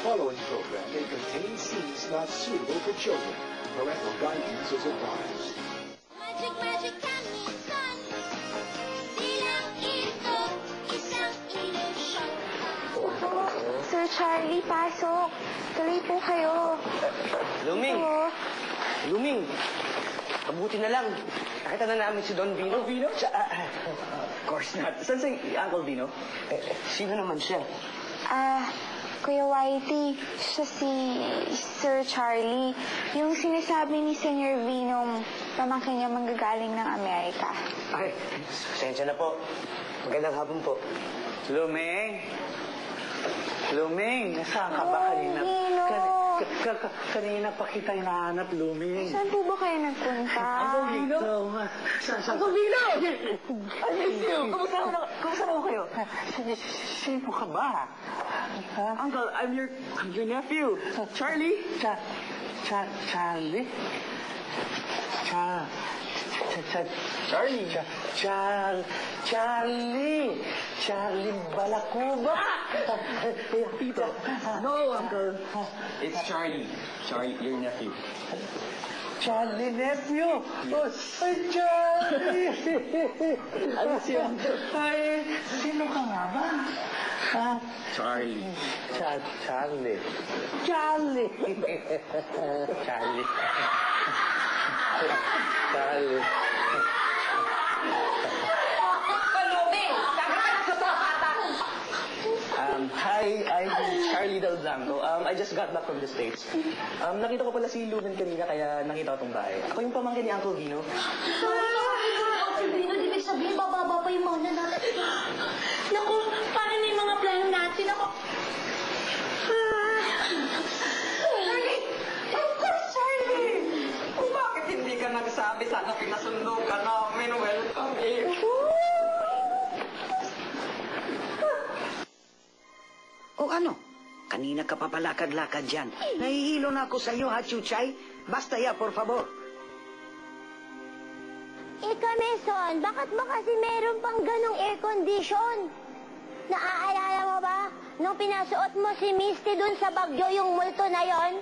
following program may contain scenes not suitable for children. Parental guidance is advised. Magic, magic kamisan. Di lang ito isang ilusyon. Sir Charlie, pasok. Tuloy po kayo. Luming! Oo. Luming! Mabuti na lang. Nakita na namin si Don Vino. Vino? Of course not. Saan si Uncle Vino? Sino naman siya? Kuya Whitey, siya si Sir Charlie. Yung sinasabi ni Senyor Vino, pamangkin niya manggagaling ng Amerika. Ay, pasensya na po. Magandang hapon po. Luming! Luming! Nasaan ka ba kanina? Vino! Kanina pa kita hinahanap, Luming. Saan po ba kayo nagpunta? Uncle Vino? Uncle Vino! I miss you! Kumusta na kayo? Sino ka ba? Uncle, I'm your nephew. Charlie? Charlie? Charlie Balacuba! Tito. No, Uncle. It's Charlie. Charlie, your nephew. Charlie nephew! Oh, ay, Charlie! Ano siya? Ay, sino ka nga ba? Ha? Charlie. Charlie. Charlie! Charlie. Charlie. Hi, I'm Charlie Del Blanco. I just got back from the States. Nakita ko pala si Lumen kanina, kaya nakita ko itong bahay. Ako yung pamangkin ni Uncle Vino. Uncle Vino, di ibig sabihin, bababa pa yung mga natin. Naku, paano na yung mga plano natin? Ako. Charlie! Of course, Charlie! Kung bakit hindi ka nagsabi, sana pinasundo ka namin. Welcome here. O ano? Kanina ka papalakad-lakad dyan. Nahihilo na ako sa iyo, ha, Chuchay? Basta ya, por favor. Ika, Mason, bakit ba kasi meron pang ganong air condition? Naaalala mo ba? Nung pinasuot mo si Misty dun sa Bagyo yung multo na yon?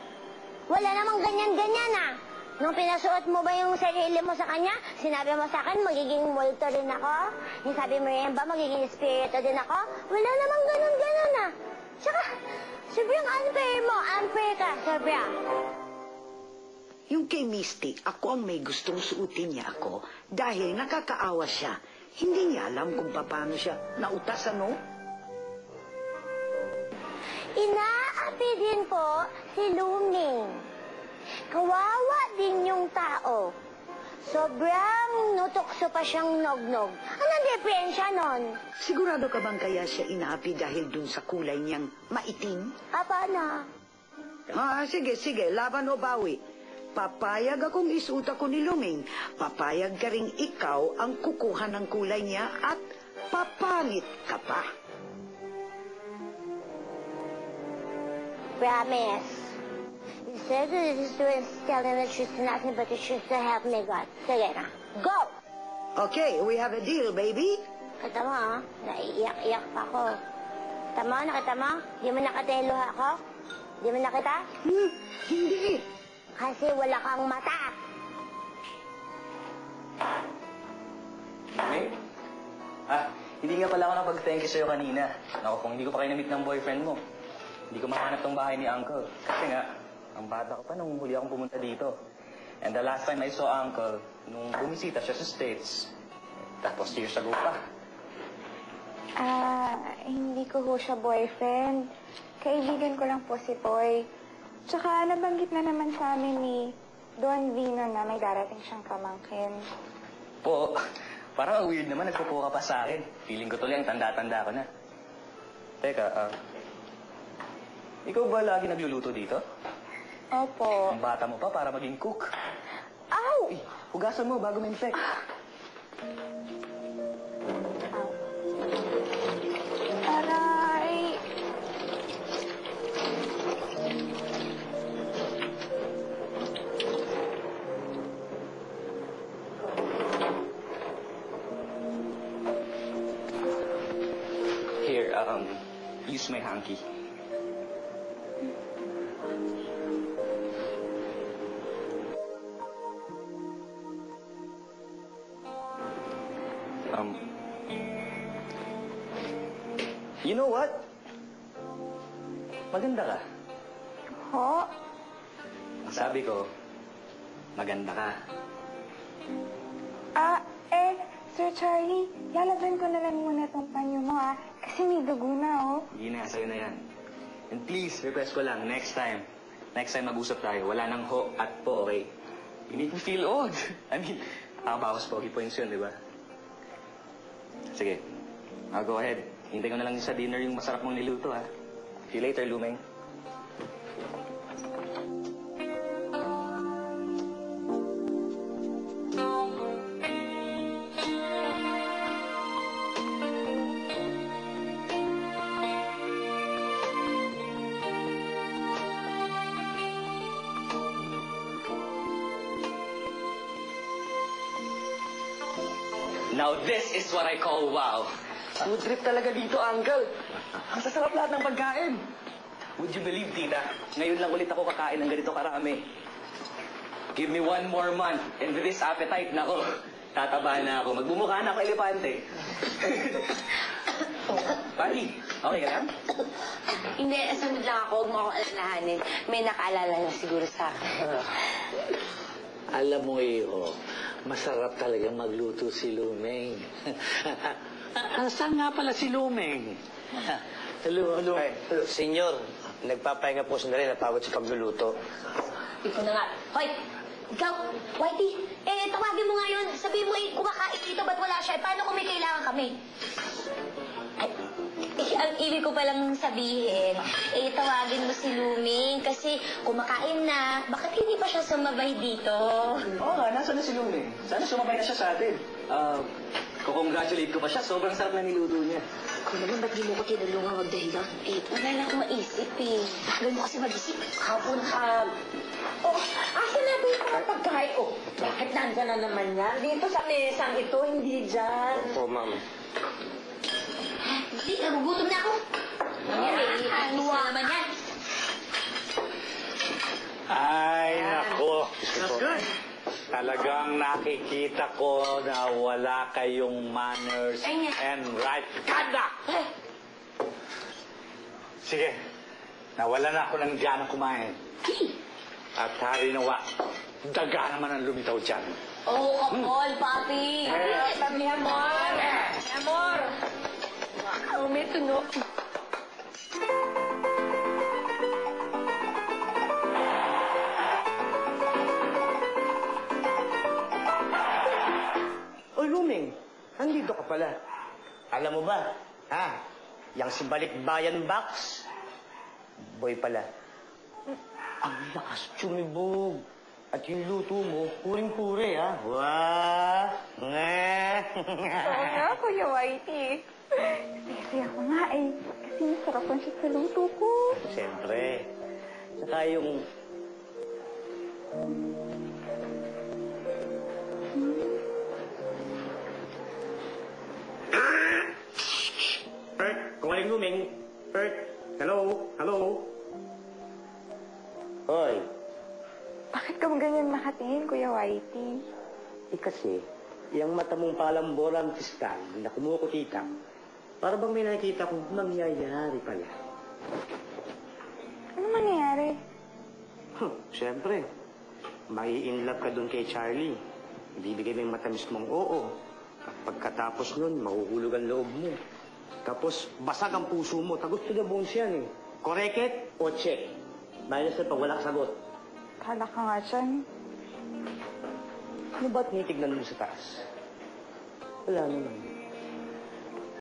Wala namang ganyan-ganyan, ah. Nung pinasuot mo ba yung sarili mo sa kanya, sinabi mo sa akin, magiging multo din ako? Yung sabi mo rin ba, magiging espiritu din ako? Wala namang ganon-ganon, ah. Tsaka, sobrang unfair mo. Unfair ka, sobra. Yung kay Misty, ako ang may gustong suotin niya ako dahil nakakaawa siya. Hindi niya alam kung paano siya nautas, ano? Inaapi din po si Luming. Kawawa din yung tao. Sobrang nutokso pa siyang nog-nog. Anong diferensya nun? Sigurado ka bang kaya siya inaapi dahil dun sa kulay niyang maitim? Paano? Sige, laban o bawi. Papayag akong isuot ako ni Luming. Papayag ka ring ikaw ang kukuha ng kulay niya at papangit ka pa. Promise. Instead of just doing telling the truth and nothing but the truth to help me God. Sige na. Go! Okay, we have a deal, baby. Kita mo, ha? Naiiyak-iyak pa ako. Kita mo? Nakita mo? Di mo nakita yung luha ko? Di mo nakita? Hindi. Kasi wala kang mata. May? Hindi nga pala ako napag-thank you sa'yo kanina. Naku, kung hindi ko pa kayo na-meet ng boyfriend mo, hindi ko makahanap tong bahay ni Uncle. Kasi nga, ang bata ko pa nung huli akong pumunta dito. And the last time I saw Uncle, nung bumisita siya sa States, tapos years ago pa. Hindi ko ho siya boyfriend. Kaibigan ko lang po si Boy. Tsaka nabanggit na naman sa amin ni Don Vino na may darating siyang pamangkin. Po, parang ang weird naman, nagpupo ka pa sa akin. Feeling ko tuloy ang tanda-tanda ko na. Teka, ikaw ba lagi nagluluto dito? Opo. Ang bata mo pa para maging cook. Ow! Hugasan mo bago ma-infect. Aray! Here, use my hanky. You know what? Maganda ka. Ho? Sabi ko, maganda ka. Sir Charlie, lalaban ko na lang muna tong panyo mo, kasi may dugo na, Hindi na, sa'yo na yan. And please, request ko lang, next time mag-usap tayo, wala nang ho at po, okay? You make me feel old. I mean, bawas pogi points yun, di ba? Sige, I'll go ahead. Hintay ko na lang sa dinner yung masarap mong niluto, ha? See you later, Lumeng. Now this is what I call wow. Food trip talaga dito, Uncle. Ang sasarap lahat ng pagkain. Would you believe, Tita? Ngayon lang ulit ako kakain ng ganito karami. Give me 1 more month, and with this appetite, nako, tataba na ako. Magbumukha na ako elepante. Buddy, okay ka lang? Hindi, sunod lang ako. Huwag mo akong alalahanin. May nakaalala na siguro sa akin. Alam mo, Iho, masarap talaga magluto si Lumeng. Saan nga pala si Lumeng? Hello. Senyor, nagpapahinga po sandali, napagod sa pagluluto. Ikaw na nga. Hoy! Ikaw! Whitey! Tawagin mo nga yun. Sabihin mo, kumakain dito, ba't wala siya? Paano kung may kailangan kami? Ang ibig ko palang sabihin, tawagin mo si Luming kasi kumakain na. Bakit hindi pa siya sumabay dito? Oo nga, nasa na si Lumeng? Sana sumabay na siya sa atin. Kukongratulate ko pa siya. Sobrang sarap na niluto niya. Kung naman, ba't di mo ko tinulungan magdahilan? Wala lang akong maisip eh. Ganun mo kasi mag-isip. Hapon. Asan natin yung mga pagkain? Bakit nandyan na naman yan? Dito sa mesang ito, hindi dyan. Opo, ma'am. Hindi, nagugutom na ako. Anis na naman yan. Ay, nako. Talagang nakikita ko na wala kayong manners and right conduct. Sige, nawalan ako ng diyan kumain. At hari nawa, daga naman ang lumitaw dyan. Kapol, papi. Mi amor! Amor! May tunog. Oy, Lumeng, nandito ka pala. Alam mo ba, yang si Balikbayan Box, boy pala. Ang lakas tumibog. At yung luto mo, puring-puri, ha? Wah! Oo nga, Kuya Whitey. Kasi ako nga kasi masarapan siya sa luto ko. Siyempre. Saka yung... Kumaling Lumeng. Hello? Hoy, Bakit ka ganyan makatingin, Kuya Whitey? kasi, yung mata mong palamborang kristal na kumukutitam, para bang may nakikita kong mangyayari pala. Ano mangyayari? Siyempre, mai-inlove ka doon kay Charlie. Ibibigay mo yung matamis mong oo. At pagkatapos nun, mahuhulog ang loob mo. Tapos, basag ang puso mo. Tagot to the bones yan eh. Correct it o check? Minus na pag wala ka sagot. Kala ka nga dyan. Ano ba't nitignan mo sa taas? Wala naman.